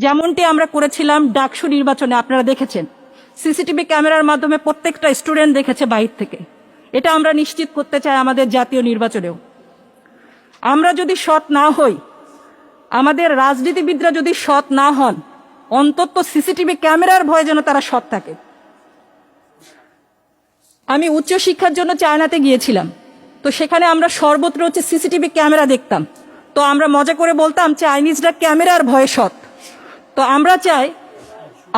যেমনটি আমরা করেছিলাম ডাকসু নির্বাচনে, আপনারা দেখেছেন সিসিটিভি ক্যামেরার মাধ্যমে প্রত্যেকটা স্টুডেন্ট দেখেছে বাইরে থেকে। এটা আমরা নিশ্চিত করতে চাই আমাদের জাতীয় নির্বাচনেও। আমরা যদি সৎ না হই, আমাদের রাজনীতিবিদরা যদি সৎ না হন, অন্তত সিসিটিভি ক্যামেরার ভয়ে যেন তারা সৎ থাকে। আমি উচ্চশিক্ষার জন্য চায়নাতে গিয়েছিলাম, তো সেখানে আমরা সর্বত্র সিসিটিভি ক্যামেরা দেখতাম। তো আমরা মজা করে বলতাম চাইনিজরা ক্যামেরার ভয়ে সৎ। তো আমরা চাই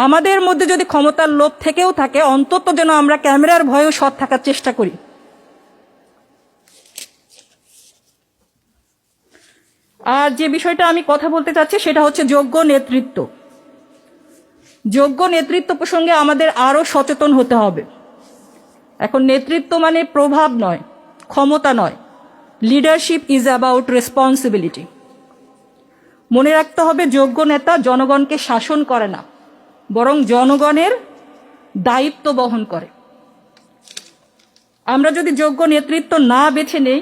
আমাদের মধ্যে যদি ক্ষমতার লোভ থেকেও থাকে, অন্তত যেন আমরা ক্যামেরার ভয়েও সৎ থাকার চেষ্টা করি। আর যে বিষয়টা আমি কথা বলতে চাচ্ছি সেটা হচ্ছে যোগ্য নেতৃত্ব। যোগ্য নেতৃত্ব প্রসঙ্গে আমাদের আরো সচেতন হতে হবে। এখন নেতৃত্ব মানে প্রভাব নয়, ক্ষমতা নয়। Leadership is about responsibility. মনে রাখতে হবে যোগ্য নেতা জনগণকে শাসন করে না, বরং জনগণের দায়িত্ব বহন করে। আমরা যদি যোগ্য নেতৃত্ব না বেছে নেই,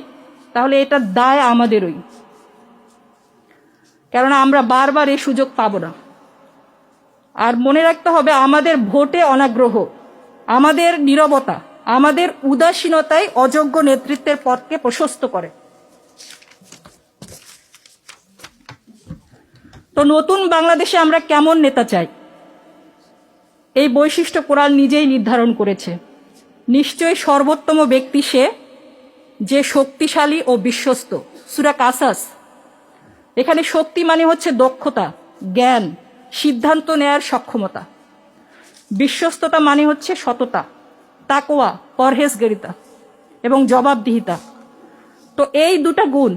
তাহলে এটা দায় আমাদেরই, কেননা আমরা বারবার এই সুযোগ পাব না। আর মনে রাখতে হবে আমাদের ভোটে অনাগ্রহ, আমাদের নীরবতা, আমাদের উদাসীনতাই অযোগ্য নেতৃত্বের পথকে প্রশস্ত করে। তো নতুন বাংলাদেশে আমরা কেমন নেতা চাই, এই বৈশিষ্ট্য কোরআন নিজেই নির্ধারণ করেছে। নিশ্চয়ই সর্বোত্তম ব্যক্তি সে যে শক্তিশালী ও বিশ্বস্ত। সূরা কাসাস। এখানে শক্তি মানে হচ্ছে দক্ষতা, জ্ঞান, সিদ্ধান্ত নেয়ার সক্ষমতা। বিশ্বস্ততা মানে হচ্ছে সততা, তাকওয়া, পরহেজগারিতা এবং জবাবদিহিতা। তো এই দুটা গুণ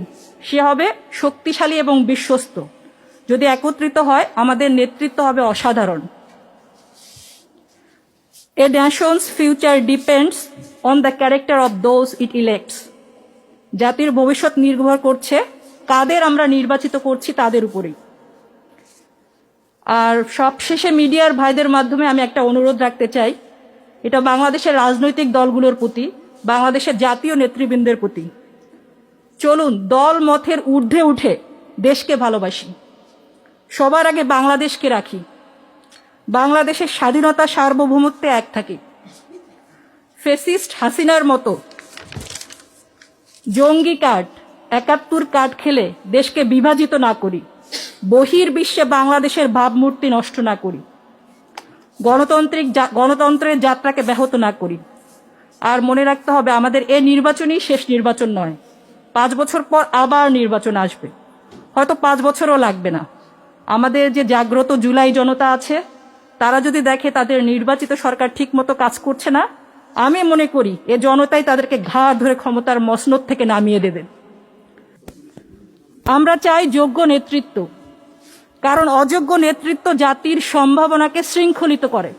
সে হবে শক্তিশালী এবং বিশ্বস্ত। যদি একত্রিত হয়, আমাদের নেতৃত্ব হবে অসাধারণ। A nation's future depends on the character of those it elects. জাতির ভবিষ্যৎ নির্ভর করছে কাদের আমরা নির্বাচিত করছি তাদের উপরেই। আর সবশেষে মিডিয়ার ভাইদের মাধ্যমে আমি একটা অনুরোধ রাখতে চাই, এটা বাংলাদেশের রাজনৈতিক দলগুলোর প্রতি, বাংলাদেশের জাতীয় নেতৃবৃন্দের প্রতি। চলুন দল মতের ঊর্ধ্বে উঠে দেশকে ভালোবাসি, সবার আগে বাংলাদেশকে রাখি, বাংলাদেশের স্বাধীনতা সার্বভৌমত্বে এক থাকি। ফেসিস্ট হাসিনার মতো জঙ্গি কার্ড, ৭১ কার্ড খেলে দেশকে বিভাজিত না করি, বহির্বিশ্বে বাংলাদেশের ভাবমূর্তি নষ্ট না করি, গণতন্ত্রের যাত্রাকে ব্যাহত না করি। আর মনে রাখতে হবে আমাদের এ নির্বাচনই শেষ নির্বাচন নয়। ৫ বছর পর আবার নির্বাচন আসবে, হয়তো ৫ বছরও লাগবে না। আমাদের যে জাগ্রত জুলাই জনতা আছে, তারা যদি দেখে তাদের নির্বাচিত সরকার ঠিকমতো কাজ করছে না, আমি মনে করি এ জনতাই তাদেরকে ঘাড় ধরে ক্ষমতার মসনদ থেকে নামিয়ে দেবে। আমরা চাই যোগ্য নেতৃত্ব, কারণ অযোগ্য নেতৃত্ব জাতির সম্ভাবনাকে শৃঙ্খলিত করে,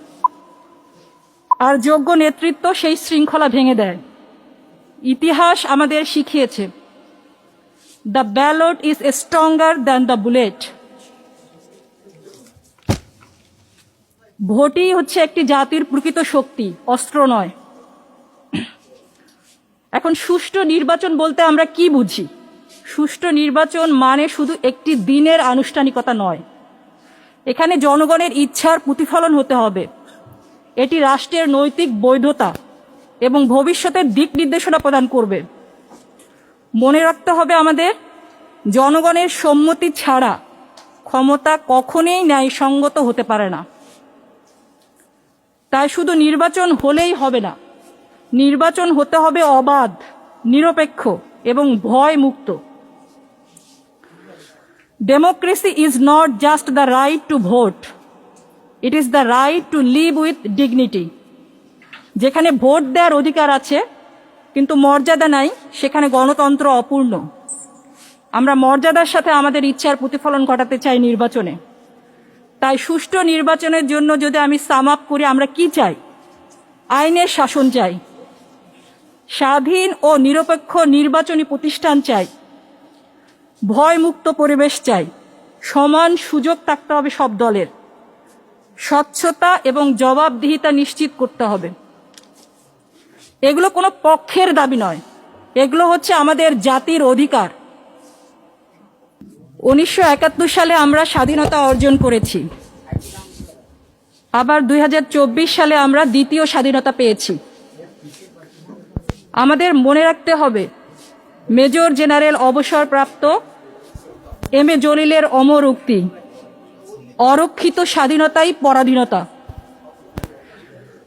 আর যোগ্য নেতৃত্ব সেই শৃঙ্খলা ভেঙে দেয়। ইতিহাস আমাদের শিখিয়েছে, the ballot is stronger than the bullet. ভোটই হচ্ছে একটি জাতির প্রকৃত শক্তি, অস্ত্র নয়। এখন সুষ্ঠু নির্বাচন বলতে আমরা কি বুঝি? সুষ্ঠু নির্বাচন মানে শুধু একটি দিনের আনুষ্ঠানিকতা নয়। এখানে জনগণের ইচ্ছার প্রতিফলন হতে হবে। এটি রাষ্ট্রের নৈতিক বৈধতা এবং ভবিষ্যতের দিক নির্দেশনা প্রদান করবে। মনে রাখতে হবে আমাদের, জনগণের সম্মতি ছাড়া ক্ষমতা কখনোই ন্যায়সঙ্গত হতে পারে না। তাই শুধু নির্বাচন হলেই হবে না, নির্বাচন হতে হবে অবাধ, নিরপেক্ষ এবং ভয় মুক্ত। Democracy is not just the right to vote, it is the right two live with dignity. যেখানে ভোট দেওয়ার অধিকার আছে কিন্তু মর্যাদা নাই, সেখানে গণতন্ত্র অপূর্ণ। আমরা মর্যাদার সাথে আমাদের ইচ্ছার প্রতিফলন ঘটাতে চাই নির্বাচনে। তাই সুষ্ঠু নির্বাচনের জন্য যদি আমি সাম আপ করি, আমরা কি চাই? আইনের শাসন চাই, স্বাধীন ও নিরপেক্ষ নির্বাচনী প্রতিষ্ঠান চাই, ভয়মুক্ত পরিবেশ চাই, সমান সুযোগ থাকতে হবে সব দলের, স্বচ্ছতা এবং জবাবদিহিতা নিশ্চিত করতে হবে। এগুলো কোনো পক্ষের দাবি নয়, এগুলো হচ্ছে আমাদের জাতির অধিকার। 1971 সালে আমরা স্বাধীনতা অর্জন করেছি, আবার 2024 সালে আমরা দ্বিতীয় স্বাধীনতা পেয়েছি। আমাদের মনে রাখতে হবে, মেজর জেনারেল অবসরপ্রাপ্ত এম এ জলিলের অমর উক্তি, অরক্ষিত স্বাধীনতাই পরাধীনতা।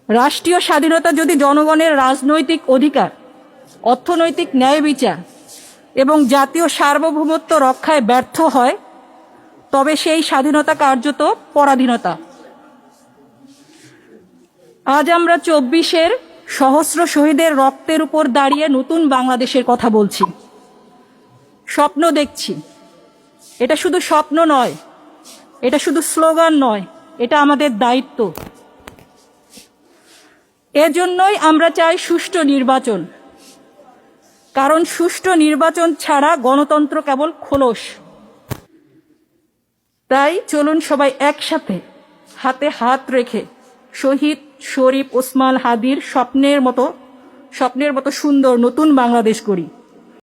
রাষ্ট্রীয় স্বাধীনতা যদি জনগণের রাজনৈতিক অধিকার, অর্থনৈতিক ন্যায় বিচার এবং জাতীয় সার্বভৌমত্ব রক্ষায় ব্যর্থ হয়, তবে সেই স্বাধীনতা কার্যত পরাধীনতা। আজ আমরা 24-এর সহস্র শহীদের রক্তের উপর দাঁড়িয়ে নতুন বাংলাদেশের কথা বলছি, স্বপ্ন দেখছি। এটা শুধু স্বপ্ন নয়, এটা শুধু স্লোগান নয়, এটা আমাদের দায়িত্ব। এজন্যই আমরা চাই সুষ্ঠু নির্বাচন, কারণ সুষ্ঠু নির্বাচন ছাড়া গণতন্ত্র কেবল খোলস। তাই চলুন সবাই একসাথে হাতে হাত রেখে শহীদ শরীফ ওসমান হাদির স্বপ্নের মতো সুন্দর নতুন বাংলাদেশ করি।